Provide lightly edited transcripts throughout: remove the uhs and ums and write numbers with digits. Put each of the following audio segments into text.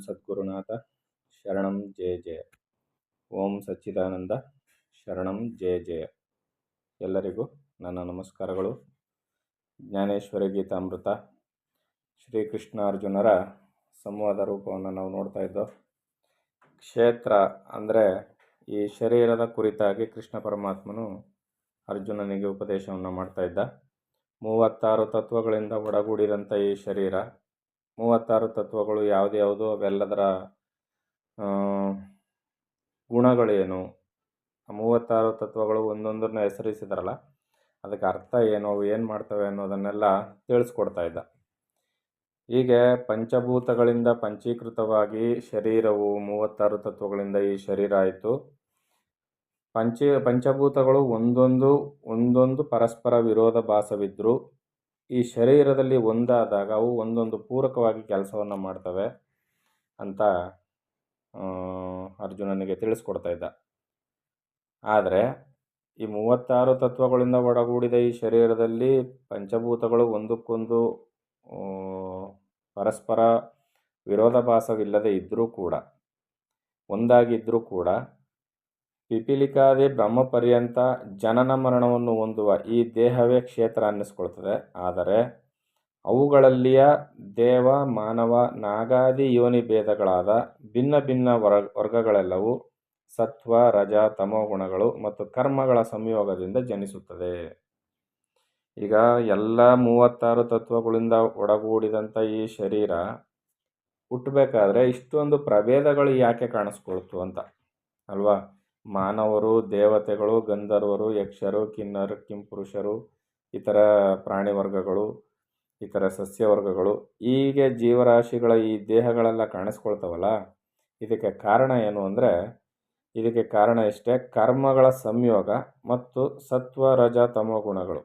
ಸದ್ಗುರುನಾಥ ಶರಣಂ ಜಯ ಜಯ. ಓಂ ಸಚ್ಚಿದಾನಂದ ಶರಣಂ ಜಯ ಜಯ. ಎಲ್ಲರಿಗೂ ನನ್ನ ನಮಸ್ಕಾರಗಳು. ಜ್ಞಾನೇಶ್ವರ ಗೀತಾಮೃತ ಶ್ರೀಕೃಷ್ಣ ಅರ್ಜುನರ ಸಂವಾದ ರೂಪವನ್ನು ನಾವು ನೋಡ್ತಾ ಇದ್ದೋ. ಕ್ಷೇತ್ರ ಅಂದರೆ ಈ ಶರೀರದ ಕುರಿತಾಗಿ ಕೃಷ್ಣ ಪರಮಾತ್ಮನು ಅರ್ಜುನನಿಗೆ ಉಪದೇಶವನ್ನು ಮಾಡ್ತಾ ಇದ್ದ. 36 ತತ್ವಗಳಿಂದ ಒಡಗೂಡಿದಂಥ ಈ ಶರೀರ, 36 ತತ್ವಗಳು ಯಾವುದ್ಯಾವುದು, ಅವೆಲ್ಲದರ ಗುಣಗಳೇನು, 36 ತತ್ವಗಳು ಒಂದೊಂದನ್ನು ಹೆಸರಿಸಿದ್ರಲ್ಲ, ಅದಕ್ಕೆ ಅರ್ಥ ಏನು, ಅವು ಏನು ಮಾಡ್ತವೆ ಅನ್ನೋದನ್ನೆಲ್ಲ ತಿಳಿಸ್ಕೊಡ್ತಾ ಇದ್ದ. ಹೀಗೆ ಪಂಚಭೂತಗಳಿಂದ ಪಂಚೀಕೃತವಾಗಿ ಶರೀರವು 36 ತತ್ವಗಳಿಂದ ಈ ಶರೀರ ಆಯಿತು. ಪಂಚಭೂತಗಳು ಒಂದೊಂದು ಪರಸ್ಪರ ವಿರೋಧ ಭಾಸವಿದ್ದರೂ ಈ ಶರೀರದಲ್ಲಿ ಒಂದಾದಾಗ ಅವು ಒಂದೊಂದು ಪೂರಕವಾಗಿ ಕೆಲಸವನ್ನು ಮಾಡ್ತವೆ ಅಂತ ಅರ್ಜುನನಿಗೆ ತಿಳಿಸ್ಕೊಡ್ತಾ ಇದ್ದ. ಆದರೆ ಈ 36 ತತ್ವಗಳಿಂದ ಒಡಗೂಡಿದ ಈ ಶರೀರದಲ್ಲಿ ಪಂಚಭೂತಗಳು ಒಂದಕ್ಕೊಂದು ಪರಸ್ಪರ ವಿರೋಧಾಭಾಸವಿಲ್ಲದೆ ಇದ್ದರೂ ಕೂಡ, ಒಂದಾಗಿದ್ದರೂ ಕೂಡ, ಪಿಪೀಲಿಕಾದಿ ಬ್ರಹ್ಮ ಪರ್ಯಂತ ಜನನ ಮರಣವನ್ನು ಹೊಂದುವ ಈ ದೇಹವೇ ಕ್ಷೇತ್ರ ಅನ್ನಿಸ್ಕೊಳ್ತದೆ. ಆದರೆ ಅವುಗಳಲ್ಲಿಯ ದೇವ, ಮಾನವ, ನಾಗಾದಿ ಯೋನಿ ಭೇದಗಳಾದ ಭಿನ್ನ ಭಿನ್ನ ವರ್ಗಗಳೆಲ್ಲವೂ ಸತ್ವ, ರಜ, ತಮೋ ಗುಣಗಳು ಮತ್ತು ಕರ್ಮಗಳ ಸಂಯೋಗದಿಂದ ಜನಿಸುತ್ತದೆ. ಈಗ ಎಲ್ಲ 36 ತತ್ವಗಳಿಂದ ಒಡಗೂಡಿದಂಥ ಈ ಶರೀರ ಹುಟ್ಟಬೇಕಾದ್ರೆ ಇಷ್ಟೊಂದು ಪ್ರಭೇದಗಳು ಯಾಕೆ ಕಾಣಿಸ್ಕೊಳ್ತು ಅಂತ ಅಲ್ವಾ? ಮಾನವರು, ದೇವತೆಗಳು, ಗಂಧರ್ವರು, ಯಕ್ಷರು, ಕಿನ್ನರು, ಕಿಂಪುರುಷರು, ಇತರ ಪ್ರಾಣಿ ವರ್ಗಗಳು, ಇತರ ಸಸ್ಯ ವರ್ಗಗಳು, ಹೀಗೆ ಜೀವರಾಶಿಗಳ ಈ ದೇಹಗಳೆಲ್ಲ ಕಾಣಿಸ್ಕೊಳ್ತಾವಲ್ಲ, ಇದಕ್ಕೆ ಕಾರಣ ಏನು ಅಂದರೆ, ಇದಕ್ಕೆ ಕಾರಣ ಇಷ್ಟೇ: ಕರ್ಮಗಳ ಸಂಯೋಗ ಮತ್ತು ಸತ್ವ, ರಜ, ತಮೋ ಗುಣಗಳು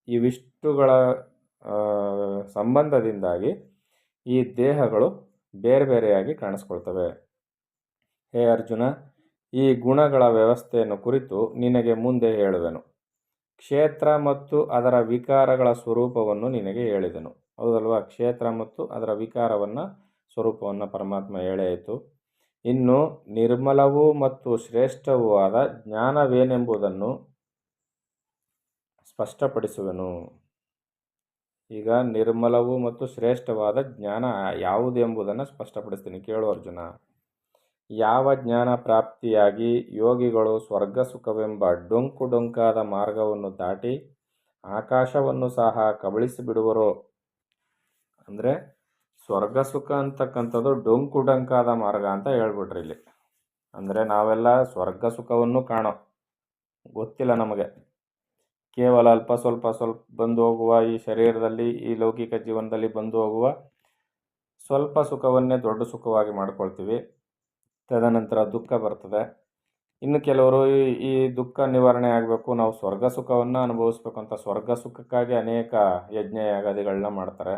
ಇವಿಷ್ಟುಗಳ ಸಂಬಂಧದಿಂದಾಗಿ ಈ ದೇಹಗಳು ಬೇರೆ ಬೇರೆಯಾಗಿ ಕಾಣಿಸ್ಕೊಳ್ತವೆ. ಹೇ ಅರ್ಜುನ, ಈ ಗುಣಗಳ ವ್ಯವಸ್ಥೆಯನ್ನು ಕುರಿತು ನಿನಗೆ ಮುಂದೆ ಹೇಳುವೆನು. ಕ್ಷೇತ್ರ ಮತ್ತು ಅದರ ವಿಕಾರಗಳ ಸ್ವರೂಪವನ್ನು ನಿನಗೆ ಹೇಳಿದೆನು. ಹೌದಲ್ವಾ? ಕ್ಷೇತ್ರ ಮತ್ತು ಅದರ ಸ್ವರೂಪವನ್ನು ಪರಮಾತ್ಮ ಹೇಳಾಯಿತು. ಇನ್ನು ನಿರ್ಮಲವೂ ಮತ್ತು ಶ್ರೇಷ್ಠವೂ ಆದ ಜ್ಞಾನವೇನೆಂಬುದನ್ನು ಸ್ಪಷ್ಟಪಡಿಸುವೆನು. ಈಗ ನಿರ್ಮಲವೂ ಮತ್ತು ಶ್ರೇಷ್ಠವಾದ ಜ್ಞಾನ ಯಾವುದು ಎಂಬುದನ್ನು ಸ್ಪಷ್ಟಪಡಿಸ್ತೀನಿ, ಕೇಳು ಅರ್ಜುನ. ಯಾವ ಜ್ಞಾನ ಪ್ರಾಪ್ತಿಯಾಗಿ ಯೋಗಿಗಳು ಸ್ವರ್ಗ ಸುಖವೆಂಬ ಡೊಂಕಾದ ಮಾರ್ಗವನ್ನು ದಾಟಿ ಆಕಾಶವನ್ನು ಸಹ ಕಬಳಿಸಿಬಿಡುವರೋ, ಅಂದರೆ ಸ್ವರ್ಗ ಸುಖ ಅಂತಕ್ಕಂಥದ್ದು ಡೊಂಕಾದ ಮಾರ್ಗ ಅಂತ ಹೇಳ್ಬಿಟ್ರಿ ಇಲ್ಲಿ. ಅಂದರೆ ನಾವೆಲ್ಲ ಸ್ವರ್ಗ ಸುಖವನ್ನು ಕಾಣೋ ಗೊತ್ತಿಲ್ಲ ನಮಗೆ. ಕೇವಲ ಅಲ್ಪ ಸ್ವಲ್ಪ ಬಂದು ಹೋಗುವ ಈ ಶರೀರದಲ್ಲಿ, ಈ ಲೌಕಿಕ ಜೀವನದಲ್ಲಿ ಬಂದು ಹೋಗುವ ಸ್ವಲ್ಪ ಸುಖವನ್ನೇ ದೊಡ್ಡ ಸುಖವಾಗಿ ಮಾಡ್ಕೊಳ್ತೀವಿ. ತದನಂತರ ದುಃಖ ಬರ್ತದೆ. ಇನ್ನು ಕೆಲವರು ಈ ದುಃಖ ನಿವಾರಣೆ ಆಗಬೇಕು, ನಾವು ಸ್ವರ್ಗ ಸುಖವನ್ನು ಅನುಭವಿಸ್ಬೇಕು ಅಂತ ಸ್ವರ್ಗ ಸುಖಕ್ಕಾಗಿ ಅನೇಕ ಯಜ್ಞ ಯಾಗಾದಿಗಳನ್ನ ಮಾಡ್ತಾರೆ.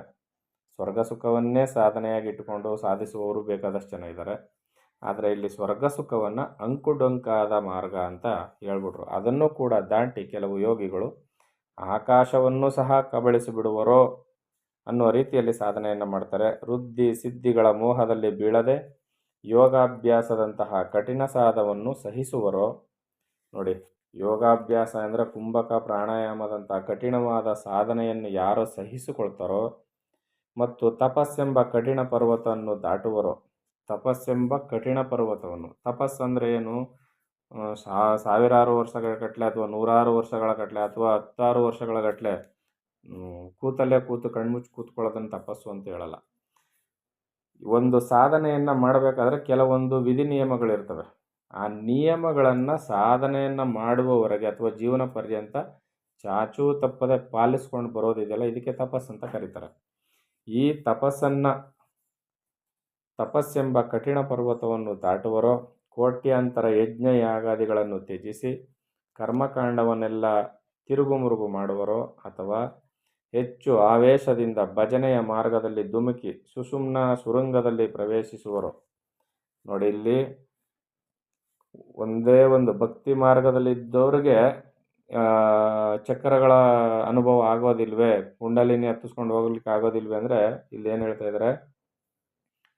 ಸ್ವರ್ಗ ಸುಖವನ್ನೇ ಸಾಧನೆಯಾಗಿ ಇಟ್ಟುಕೊಂಡು ಸಾಧಿಸುವವರು ಬೇಕಾದಷ್ಟು ಜನ ಇದ್ದಾರೆ. ಆದರೆ ಇಲ್ಲಿ ಸ್ವರ್ಗ ಸುಖವನ್ನು ಅಂಕುಡೊಂಕಾದ ಮಾರ್ಗ ಅಂತ ಹೇಳ್ಬಿಟ್ರು. ಅದನ್ನು ಕೂಡ ದಾಟಿ ಕೆಲವು ಯೋಗಿಗಳು ಆಕಾಶವನ್ನು ಸಹ ಕಬಳಿಸಿಬಿಡುವರೋ ಅನ್ನೋ ರೀತಿಯಲ್ಲಿ ಸಾಧನೆಯನ್ನು ಮಾಡ್ತಾರೆ. ವೃದ್ಧಿ ಸಿದ್ಧಿಗಳ ಮೋಹದಲ್ಲಿ ಬೀಳದೆ ಯೋಗಾಭ್ಯಾಸದಂತಹ ಕಠಿಣ ಸಾಧವನ್ನು ಸಹಿಸುವರೋ. ನೋಡಿ, ಯೋಗಾಭ್ಯಾಸ ಅಂದರೆ ಕುಂಭಕ ಪ್ರಾಣಾಯಾಮದಂಥ ಕಠಿಣವಾದ ಸಾಧನೆಯನ್ನು ಯಾರು ಸಹಿಸಿಕೊಳ್ತಾರೋ ಮತ್ತು ತಪಸ್ಸೆಂಬ ಕಠಿಣ ಪರ್ವತವನ್ನು ದಾಟುವರೋ. ತಪಸ್ಸೆಂಬ ಕಠಿಣ ಪರ್ವತವನ್ನು, ತಪಸ್ಸಂದರೆ ಏನು? ಸಾವಿರಾರು ವರ್ಷಗಳ ಗಟ್ಟಲೆ ಅಥವಾ ನೂರಾರು ವರ್ಷಗಳ ಗಟ್ಟಲೆ ಅಥವಾ 10 ವರ್ಷಗಳ ಗಟ್ಟಲೆ ಕೂತಲ್ಲೇ ಕೂತು ಕಣ್ಮುಚ್ಚಿ ಕೂತ್ಕೊಳ್ಳೋದನ್ನು ತಪಸ್ಸು ಅಂತ ಹೇಳಲ್ಲ. ಒಂದು ಸಾಧನೆಯನ್ನು ಮಾಡಬೇಕಾದ್ರೆ ಕೆಲವೊಂದು ವಿಧಿ ನಿಯಮಗಳಿರ್ತವೆ. ಆ ನಿಯಮಗಳನ್ನು ಸಾಧನೆಯನ್ನು ಮಾಡುವವರೆಗೆ ಅಥವಾ ಜೀವನ ಪರ್ಯಂತ ಚಾಚೂ ತಪ್ಪದೆ ಪಾಲಿಸ್ಕೊಂಡು ಬರೋದಿದೆಯಲ್ಲ, ಇದಕ್ಕೆ ತಪಸ್ಸು ಅಂತ ಕರೀತಾರೆ. ಈ ತಪಸ್ಸೆಂಬ ಕಠಿಣ ಪರ್ವತವನ್ನು ದಾಟುವರೋ, ಕೋಟ್ಯಾಂತರ ಯಜ್ಞ ಯಾಗಾದಿಗಳನ್ನು ತ್ಯಜಿಸಿ ಕರ್ಮಕಾಂಡವನ್ನೆಲ್ಲ ತಿರುಗುಮುರುಗು ಮಾಡುವರೋ, ಅಥವಾ ಹೆಚ್ಚು ಆವೇಶದಿಂದ ಭಜನೆಯ ಮಾರ್ಗದಲ್ಲಿ ಧುಮುಕಿ ಸುಷುಮ್ನ ಸುರಂಗದಲ್ಲಿ ಪ್ರವೇಶಿಸುವರೋ. ನೋಡಿ, ಇಲ್ಲಿ ಒಂದೇ ಒಂದು ಭಕ್ತಿ ಮಾರ್ಗದಲ್ಲಿದ್ದವ್ರಿಗೆ ಚಕ್ರಗಳ ಅನುಭವ ಆಗೋದಿಲ್ವೇ, ಕುಂಡಲಿನಿ ಹತ್ತಿಸ್ಕೊಂಡು ಹೋಗ್ಲಿಕ್ಕೆ ಆಗೋದಿಲ್ವೇ ಅಂದರೆ ಇಲ್ಲಿ ಏನು ಹೇಳ್ತಾ ಇದ್ದಾರೆ?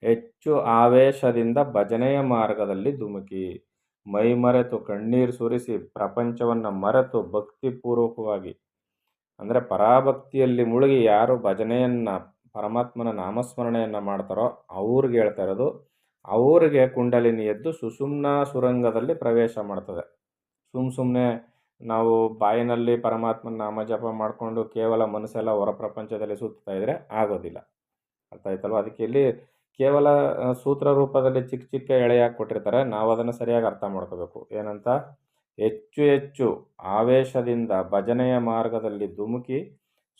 ಹೆಚ್ಚು ಆವೇಶದಿಂದ ಭಜನೆಯ ಮಾರ್ಗದಲ್ಲಿ ಧುಮುಕಿ. ಮೈ ಮರೆತು ಕಣ್ಣೀರು ಸುರಿಸಿ ಪ್ರಪಂಚವನ್ನು ಮರೆತು ಭಕ್ತಿಪೂರ್ವಕವಾಗಿ ಅಂದರೆ ಪರಾಭಕ್ತಿಯಲ್ಲಿ ಮುಳುಗಿ ಯಾರು ಭಜನೆಯನ್ನು ಪರಮಾತ್ಮನ ನಾಮಸ್ಮರಣೆಯನ್ನು ಮಾಡ್ತಾರೋ ಅವ್ರಿಗೆ ಹೇಳ್ತಾ ಇರೋದು. ಅವರಿಗೆ ಕುಂಡಲಿನಿ ಎದ್ದು ಸುಷುಮ್ನಾ ಸುರಂಗದಲ್ಲಿ ಪ್ರವೇಶ ಮಾಡ್ತದೆ. ಸುಮ್ಮನೆ ನಾವು ಬಾಯಿನಲ್ಲಿ ಪರಮಾತ್ಮನ ನಾಮ ಜಪ ಮಾಡಿಕೊಂಡು ಕೇವಲ ಮನಸ್ಸೆಲ್ಲ ಹೊರ ಪ್ರಪಂಚದಲ್ಲಿ ಸುತ್ತಾ ಇದ್ರೆ ಆಗೋದಿಲ್ಲ. ಅರ್ಥ ಆಯ್ತಲ್ವ? ಅದಕ್ಕೆ ಇಲ್ಲಿ ಕೇವಲ ಸೂತ್ರ ರೂಪದಲ್ಲಿ ಚಿಕ್ಕ ಚಿಕ್ಕ ಎಳೆಯಾಗಿ ಕೊಟ್ಟಿರ್ತಾರೆ. ನಾವು ಅದನ್ನು ಸರಿಯಾಗಿ ಅರ್ಥ ಮಾಡ್ಕೋಬೇಕು. ಏನಂತ? ಹೆಚ್ಚು ಹೆಚ್ಚು ಆವೇಶದಿಂದ ಭಜನೆಯ ಮಾರ್ಗದಲ್ಲಿ ಧುಮುಕಿ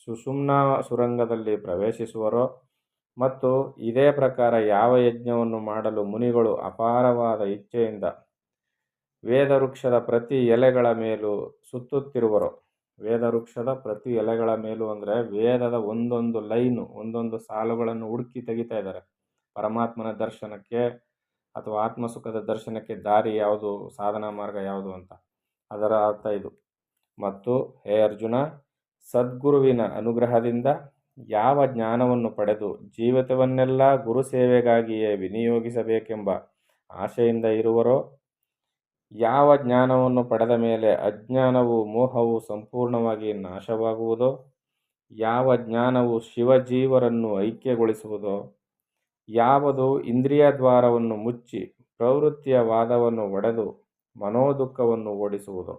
ಸುಷುಮ್ನಾ ಸುರಂಗದಲ್ಲಿ ಪ್ರವೇಶಿಸುವರೋ ಮತ್ತು ಇದೇ ಪ್ರಕಾರ ಯಾವ ಯಜ್ಞವನ್ನು ಮಾಡಲು ಮುನಿಗಳು ಅಪಾರವಾದ ಇಚ್ಛೆಯಿಂದ ವೇದವೃಕ್ಷದ ಪ್ರತಿ ಎಲೆಗಳ ಮೇಲೂ ಸುತ್ತುತ್ತಿರುವರೋ. ವೇದವೃಕ್ಷದ ಪ್ರತಿ ಎಲೆಗಳ ಮೇಲೂ ಅಂದರೆ ವೇದದ ಒಂದೊಂದು ಲೈನು, ಒಂದೊಂದು ಸಾಲುಗಳನ್ನು ಹುಡುಕಿ ತೆಗಿತಾ ಇದ್ದಾರೆ. ಪರಮಾತ್ಮನ ದರ್ಶನಕ್ಕೆ ಅಥವಾ ಆತ್ಮಸುಖದ ದರ್ಶನಕ್ಕೆ ದಾರಿ ಯಾವುದು, ಸಾಧನಾ ಮಾರ್ಗ ಯಾವುದು ಅಂತ. ಅದರ ಅರ್ಥ ಇದು. ಮತ್ತು ಹೇ ಅರ್ಜುನ, ಸದ್ಗುರುವಿನ ಅನುಗ್ರಹದಿಂದ ಯಾವ ಜ್ಞಾನವನ್ನು ಪಡೆದು ಜೀವಿತವನ್ನೆಲ್ಲ ಗುರು ಸೇವೆಗಾಗಿಯೇ ವಿನಿಯೋಗಿಸಬೇಕೆಂಬ ಆಶೆಯಿಂದ ಇರುವರೋ, ಯಾವ ಜ್ಞಾನವನ್ನು ಪಡೆದ ಮೇಲೆ ಅಜ್ಞಾನವು ಮೋಹವು ಸಂಪೂರ್ಣವಾಗಿ ನಾಶವಾಗುವುದೋ, ಯಾವ ಜ್ಞಾನವು ಶಿವಜೀವರನ್ನು ಐಕ್ಯಗೊಳಿಸುವುದೋ, ಯಾವುದು ಇಂದ್ರಿಯ ದ್ವಾರವನ್ನು ಮುಚ್ಚಿ ಪ್ರವೃತ್ತಿಯ ವಾದವನ್ನು ಒಡೆದು ಮನೋದುಃಖವನ್ನು ಓಡಿಸುವುದೋ.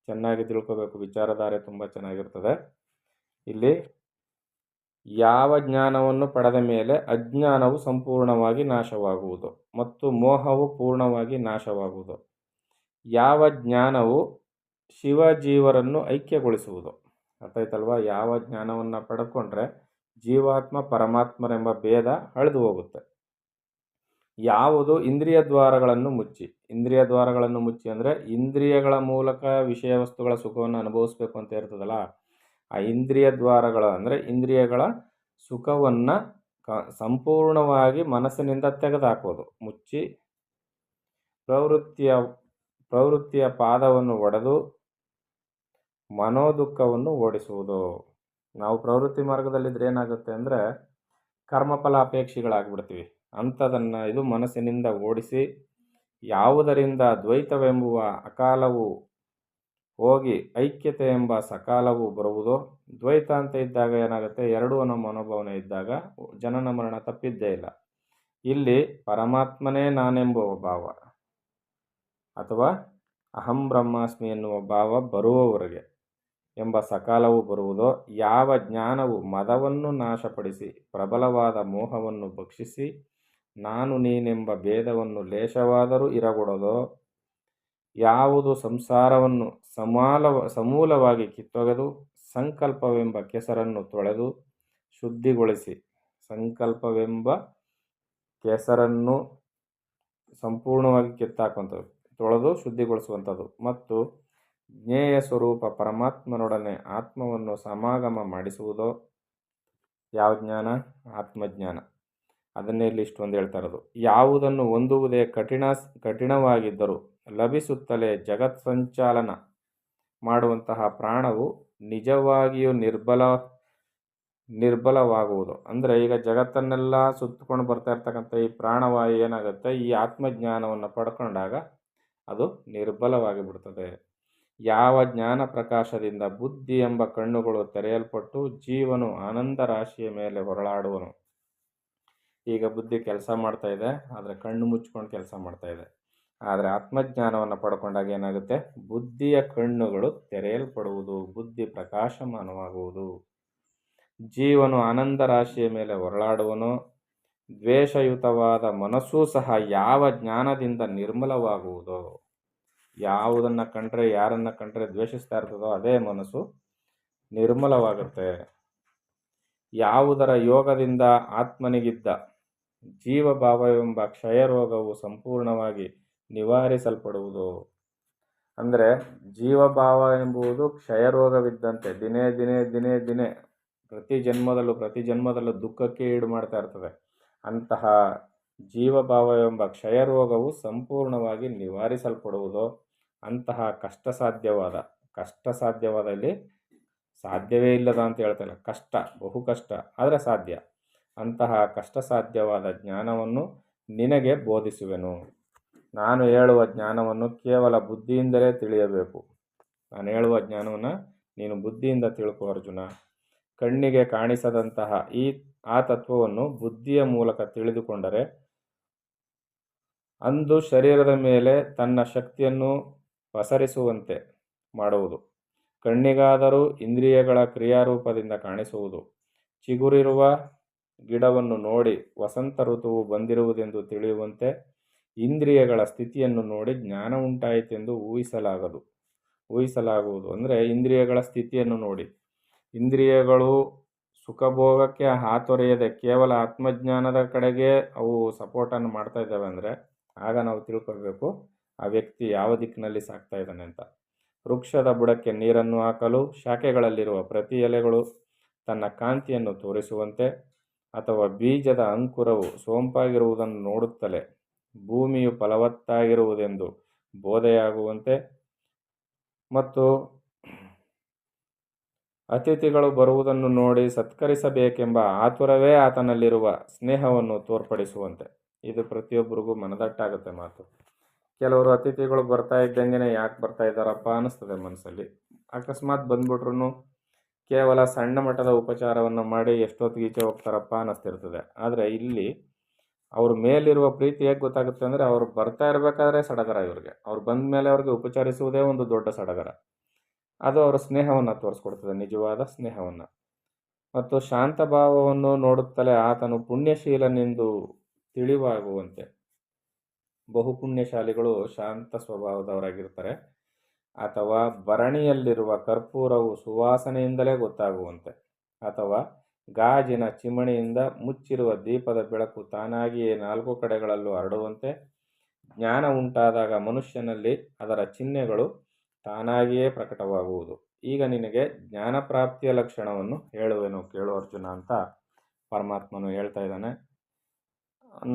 ಚೆನ್ನಾಗಿ ತಿಳ್ಕೋಬೇಕು, ವಿಚಾರಧಾರೆ ತುಂಬ ಚೆನ್ನಾಗಿರ್ತದೆ. ಇಲ್ಲಿ ಯಾವ ಜ್ಞಾನವನ್ನು ಪಡೆದ ಮೇಲೆ ಅಜ್ಞಾನವು ಸಂಪೂರ್ಣವಾಗಿ ನಾಶವಾಗುವುದು ಮತ್ತು ಮೋಹವು ಪೂರ್ಣವಾಗಿ ನಾಶವಾಗುವುದು, ಯಾವ ಜ್ಞಾನವು ಶಿವಜೀವರನ್ನು ಐಕ್ಯಗೊಳಿಸುವುದು. ಅರ್ಥ ಆಯ್ತಲ್ವ? ಯಾವ ಜ್ಞಾನವನ್ನು ಪಡ್ಕೊಂಡ್ರೆ ಜೀವಾತ್ಮ ಪರಮಾತ್ಮರೆಂಬ ಭೇದ ಅಳಿದು ಹೋಗುತ್ತೆ. ಯಾವುದು ಇಂದ್ರಿಯ ದ್ವಾರಗಳನ್ನು ಮುಚ್ಚಿ. ಇಂದ್ರಿಯ ದ್ವಾರಗಳನ್ನು ಮುಚ್ಚಿ ಅಂದರೆ ಇಂದ್ರಿಯಗಳ ಮೂಲಕ ವಿಷಯ ವಸ್ತುಗಳ ಸುಖವನ್ನು ಅನುಭವಿಸ್ಬೇಕು ಅಂತ ಇರ್ತದಲ್ಲ, ಆ ಇಂದ್ರಿಯ ದ್ವಾರಗಳ ಅಂದರೆ ಇಂದ್ರಿಯಗಳ ಸುಖವನ್ನು ಸಂಪೂರ್ಣವಾಗಿ ಮನಸ್ಸಿನಿಂದ ತೆಗೆದುಹಾಕೋದು. ಮುಚ್ಚಿ ಪ್ರವೃತ್ತಿಯ ಪಾದವನ್ನು ಒಡೆದು ಮನೋದುಃಖವನ್ನು ಓಡಿಸುವುದು. ನಾವು ಪ್ರವೃತ್ತಿ ಮಾರ್ಗದಲ್ಲಿದ್ದರೆ ಏನಾಗುತ್ತೆ ಅಂದರೆ ಕರ್ಮಫಲ ಅಪೇಕ್ಷಿಗಳಾಗ್ಬಿಡ್ತೀವಿ. ಅಂಥದನ್ನು ಇದು ಮನಸ್ಸಿನಿಂದ ಓಡಿಸಿ ಯಾವುದರಿಂದ ದ್ವೈತವೆಂಬುವ ಅಕಾಲವು ಹೋಗಿ ಐಕ್ಯತೆ ಎಂಬ ಸಕಾಲವು ಬರುವುದೋ. ದ್ವೈತ ಅಂತ ಇದ್ದಾಗ ಏನಾಗುತ್ತೆ? ಎರಡೂ ನಮ್ಮ ಮನೋಭಾವನೆ ಇದ್ದಾಗ ಜನನ ಮರಣ ತಪ್ಪಿದ್ದೇ ಇಲ್ಲ. ಇಲ್ಲಿ ಪರಮಾತ್ಮನೇ ನಾನೆಂಬುವ ಭಾವ ಅಥವಾ ಅಹಂ ಬ್ರಹ್ಮಾಸ್ಮಿ ಎನ್ನುವ ಭಾವ ಬರುವವರೆಗೆ ಎಂಬ ಸಕಾಲವು ಬರುವುದೋ, ಯಾವ ಜ್ಞಾನವು ಮದವನ್ನು ನಾಶಪಡಿಸಿ ಪ್ರಬಲವಾದ ಮೋಹವನ್ನು ಭಕ್ಷಿಸಿ ನಾನು ನೀನೆಂಬ ಭೇದವನ್ನು ಲೇಷವಾದರೂ ಇರಗೊಡದೋ, ಯಾವುದು ಸಂಸಾರವನ್ನು ಸಮೂಲವಾಗಿ ಕಿತ್ತೊಗೆದು ಸಂಕಲ್ಪವೆಂಬ ಕೆಸರನ್ನು ತೊಳೆದು ಶುದ್ಧಿಗೊಳಿಸಿ, ಸಂಕಲ್ಪವೆಂಬ ಕೆಸರನ್ನು ಸಂಪೂರ್ಣವಾಗಿ ಕಿತ್ತಾಕುವಂಥದ್ದು, ತೊಳೆದು ಶುದ್ಧಿಗೊಳಿಸುವಂಥದ್ದು ಮತ್ತು ಜ್ಞೇಯ ಸ್ವರೂಪ ಪರಮಾತ್ಮನೊಡನೆ ಆತ್ಮವನ್ನು ಸಮಾಗಮ ಮಾಡಿಸುವುದೋ. ಯಾವ ಜ್ಞಾನ? ಆತ್ಮಜ್ಞಾನ. ಅದನ್ನೇ ಇಲ್ಲಿ ಇಷ್ಟೊಂದು ಹೇಳ್ತಾ ಇರೋದು. ಯಾವುದನ್ನು ಹೊಂದುವುದೇ ಕಠಿಣವಾಗಿದ್ದರೂ ಲಭಿಸುತ್ತಲೇ ಜಗತ್ ಸಂಚಾಲನ ಮಾಡುವಂತಹ ಪ್ರಾಣವು ನಿಜವಾಗಿಯೂ ನಿರ್ಬಲವಾಗುವುದು. ಅಂದರೆ ಈಗ ಜಗತ್ತನ್ನೆಲ್ಲ ಸುತ್ತಕೊಂಡು ಬರ್ತಾ ಇರ್ತಕ್ಕಂಥ ಈ ಪ್ರಾಣವಾಯು ಏನಾಗುತ್ತೆ? ಈ ಆತ್ಮಜ್ಞಾನವನ್ನು ಪಡ್ಕೊಂಡಾಗ ಅದು ನಿರ್ಬಲವಾಗಿ ಬಿಡ್ತದೆ. ಯಾವ ಜ್ಞಾನ ಪ್ರಕಾಶದಿಂದ ಬುದ್ಧಿ ಎಂಬ ಕಣ್ಣುಗಳು ತೆರೆಯಲ್ಪಟ್ಟು ಜೀವನು ಆನಂದ ರಾಶಿಯ ಮೇಲೆ ಹೊರಳಾಡುವನು. ಈಗ ಬುದ್ಧಿ ಕೆಲಸ ಮಾಡ್ತಾ ಇದೆ, ಆದರೆ ಕಣ್ಣು ಮುಚ್ಕೊಂಡು ಕೆಲಸ ಮಾಡ್ತಾ ಇದೆ. ಆದರೆ ಆತ್ಮಜ್ಞಾನವನ್ನು ಪಡ್ಕೊಂಡಾಗ ಏನಾಗುತ್ತೆ? ಬುದ್ಧಿಯ ಕಣ್ಣುಗಳು ತೆರೆಯಲ್ಪಡುವುದು, ಬುದ್ಧಿ ಪ್ರಕಾಶಮಾನವಾಗುವುದು, ಜೀವನು ಆನಂದ ರಾಶಿಯ ಮೇಲೆ ಹೊರಳಾಡುವನು. ದ್ವೇಷಯುತವಾದ ಮನಸ್ಸೂ ಸಹ ಯಾವ ಜ್ಞಾನದಿಂದ ನಿರ್ಮಲವಾಗುವುದೋ. ಯಾವುದನ್ನು ಕಂಡ್ರೆ, ಯಾರನ್ನು ಕಂಡ್ರೆ ದ್ವೇಷಿಸ್ತಾ ಇರ್ತದೋ ಅದೇ ಮನಸ್ಸು ನಿರ್ಮಲವಾಗುತ್ತೆ. ಯಾವುದರ ಯೋಗದಿಂದ ಆತ್ಮನಿಗಿದ್ದ ಜೀವಭಾವವೆಂಬ ಕ್ಷಯರೋಗವು ಸಂಪೂರ್ಣವಾಗಿ ನಿವಾರಿಸಲ್ಪಡುವುದು. ಅಂದರೆ ಜೀವಭಾವ ಎಂಬುದು ಕ್ಷಯರೋಗವಿದ್ದಂತೆ ದಿನೇ ದಿನೇ ದಿನೇ ದಿನೇ ಪ್ರತಿ ಜನ್ಮದಲ್ಲೂ ದುಃಖಕ್ಕೆ ಈಡು ಮಾಡ್ತಾ ಇರ್ತದೆ. ಅಂತಹ ಜೀವಭಾವವೆಂಬ ಕ್ಷಯರೋಗವು ಸಂಪೂರ್ಣವಾಗಿ ನಿವಾರಿಸಲ್ಪಡುವುದು. ಅಂತಹ ಕಷ್ಟ ಸಾಧ್ಯವಾದ ಇಲ್ಲಿ ಸಾಧ್ಯವೇ ಇಲ್ಲದ ಅಂತ ಹೇಳ್ತಾನೆ. ಕಷ್ಟ, ಬಹು ಕಷ್ಟ, ಆದರೆ ಸಾಧ್ಯ. ಅಂತಹ ಕಷ್ಟಸಾಧ್ಯವಾದ ಜ್ಞಾನವನ್ನು ನಿನಗೆ ಬೋಧಿಸುವೆನು. ನಾನು ಹೇಳುವ ಜ್ಞಾನವನ್ನು ಕೇವಲ ಬುದ್ಧಿಯಿಂದಲೇ ತಿಳಿಯಬೇಕು. ನಾನು ಹೇಳುವ ಜ್ಞಾನವನ್ನು ನೀನು ಬುದ್ಧಿಯಿಂದ ತಿಳ್ಕೊ ಅರ್ಜುನ. ಕಣ್ಣಿಗೆ ಕಾಣಿಸದಂತಹ ಆ ತತ್ವವನ್ನು ಬುದ್ಧಿಯ ಮೂಲಕ ತಿಳಿದುಕೊಂಡರೆ ಅಂದು ಶರೀರದ ಮೇಲೆ ತನ್ನ ಶಕ್ತಿಯನ್ನು ಪಸರಿಸುವಂತೆ ಮಾಡುವುದು. ಕಣ್ಣಿಗಾದರೂ ಇಂದ್ರಿಯಗಳ ಕ್ರಿಯಾರೂಪದಿಂದ ಕಾಣಿಸುವುದು. ಚಿಗುರಿರುವ ಗಿಡವನ್ನು ನೋಡಿ ವಸಂತ ಋತುವು ಬಂದಿರುವುದೆಂದು ತಿಳಿಯುವಂತೆ ಇಂದ್ರಿಯಗಳ ಸ್ಥಿತಿಯನ್ನು ನೋಡಿ ಜ್ಞಾನ ಉಂಟಾಯಿತೆಂದು ಊಹಿಸಲಾಗುವುದು. ಅಂದರೆ ಇಂದ್ರಿಯಗಳ ಸ್ಥಿತಿಯನ್ನು ನೋಡಿ, ಇಂದ್ರಿಯಗಳು ಸುಖಭೋಗಕ್ಕೆ ಹಾತೊರೆಯದೆ ಕೇವಲ ಆತ್ಮಜ್ಞಾನದ ಕಡೆಗೆ ಅವು ಸಪೋರ್ಟನ್ನು ಮಾಡ್ತಾ ಇದ್ದಾವೆ ಅಂದರೆ ಆಗ ನಾವು ತಿಳ್ಕೊಳ್ಬೇಕು ಆ ವ್ಯಕ್ತಿ ಯಾವ ದಿಕ್ಕಿನಲ್ಲಿ ಸಾಗ್ತಾ ಇದ್ದಾನೆ ಅಂತ. ವೃಕ್ಷದ ಬುಡಕ್ಕೆ ನೀರನ್ನು ಹಾಕಲು ಶಾಖೆಗಳಲ್ಲಿರುವ ಪ್ರತಿ ಎಲೆಗಳು ತನ್ನ ಕಾಂತಿಯನ್ನು ತೋರಿಸುವಂತೆ, ಅಥವಾ ಬೀಜದ ಅಂಕುರವು ಸೋಂಪಾಗಿರುವುದನ್ನು ನೋಡುತ್ತಲೇ ಭೂಮಿಯು ಫಲವತ್ತಾಗಿರುವುದೆಂದು ಬೋಧೆಯಾಗುವಂತೆ, ಮತ್ತು ಅತಿಥಿಗಳು ಬರುವುದನ್ನು ನೋಡಿ ಸತ್ಕರಿಸಬೇಕೆಂಬ ಆತುರವೇ ಆತನಲ್ಲಿರುವ ಸ್ನೇಹವನ್ನು ತೋರ್ಪಡಿಸುವಂತೆ. ಇದು ಪ್ರತಿಯೊಬ್ಬರಿಗೂ ಮನದಟ್ಟಾಗುತ್ತೆ ಮಾತು. ಕೆಲವರು ಅತಿಥಿಗಳು ಬರ್ತಾ ಇದ್ದಂಗೆ ಯಾಕೆ ಬರ್ತಾ ಇದ್ದಾರಪ್ಪ ಅನ್ನಿಸ್ತದೆ ಮನಸ್ಸಲ್ಲಿ. ಅಕಸ್ಮಾತ್ ಬಂದ್ಬಿಟ್ರು ಕೇವಲ ಸಣ್ಣ ಮಟ್ಟದ ಉಪಚಾರವನ್ನು ಮಾಡಿ ಎಷ್ಟೊತ್ತಿಗೆ ಈಚೆ ಹೋಗ್ತಾರಪ್ಪ ಅನ್ನಿಸ್ತಿರ್ತದೆ. ಆದರೆ ಇಲ್ಲಿ ಅವ್ರ ಮೇಲಿರುವ ಪ್ರೀತಿ ಹೇಗೆ ಗೊತ್ತಾಗುತ್ತೆ ಅಂದರೆ ಅವ್ರು ಬರ್ತಾ ಇರಬೇಕಾದ್ರೆ ಸಡಗರ ಇವ್ರಿಗೆ, ಅವ್ರು ಬಂದ ಮೇಲೆ ಅವ್ರಿಗೆ ಉಪಚರಿಸುವುದೇ ಒಂದು ದೊಡ್ಡ ಸಡಗರ. ಅದು ಅವರ ಸ್ನೇಹವನ್ನು ತೋರಿಸ್ಕೊಡ್ತದೆ, ನಿಜವಾದ ಸ್ನೇಹವನ್ನು. ಮತ್ತು ಶಾಂತ ಭಾವವನ್ನು ನೋಡುತ್ತಲೇ ಆತನು ಪುಣ್ಯಶೀಲನೆಂದು ತಿಳಿವಾಗುವಂತೆ. ಬಹುಪುಣ್ಯಶಾಲಿಗಳು ಶಾಂತ ಸ್ವಭಾವದವರಾಗಿರ್ತಾರೆ. ಅಥವಾ ಭರಣಿಯಲ್ಲಿರುವ ಕರ್ಪೂರವು ಸುವಾಸನೆಯಿಂದಲೇ ಗೊತ್ತಾಗುವಂತೆ, ಅಥವಾ ಗಾಜಿನ ಚಿಮಣಿಯಿಂದ ಮುಚ್ಚಿರುವ ದೀಪದ ಬೆಳಕು ತಾನಾಗಿಯೇ 4 ಕಡೆಗಳಲ್ಲೂ ಹರಡುವಂತೆ, ಜ್ಞಾನ ಉಂಟಾದಾಗ ಮನುಷ್ಯನಲ್ಲಿ ಅದರ ಚಿಹ್ನೆಗಳು ತಾನಾಗಿಯೇ ಪ್ರಕಟವಾಗುವುದು. ಈಗ ನಿನಗೆ ಜ್ಞಾನ ಪ್ರಾಪ್ತಿಯ ಲಕ್ಷಣವನ್ನು ಹೇಳುವೆನು ಕೇಳು ಅರ್ಜುನ ಅಂತ ಪರಮಾತ್ಮನು ಹೇಳ್ತಾ ಇದ್ದಾನೆ.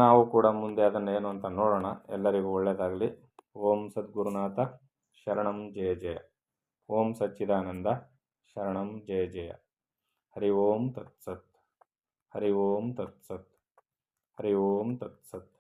ನಾವು ಕೂಡ ಮುಂದೆ ಅದನ್ನು ಏನು ಅಂತ ನೋಡೋಣ. ಎಲ್ಲರಿಗೂ ಒಳ್ಳೆಯದಾಗಲಿ. ಓಂ ಸದ್ಗುರುನಾಥ ಶರಣಂ ಜಯ ಜಯ. ಓಂ ಸಚ್ಚಿದಾನಂದ ಶರಣಂ ಜಯ ಜಯ. ಹರಿ ಓಂ ತತ್ಸತ್. ಹರಿ ಓಂ ತತ್ಸತ್. ಹರಿ ಓಂ ತತ್ಸತ್.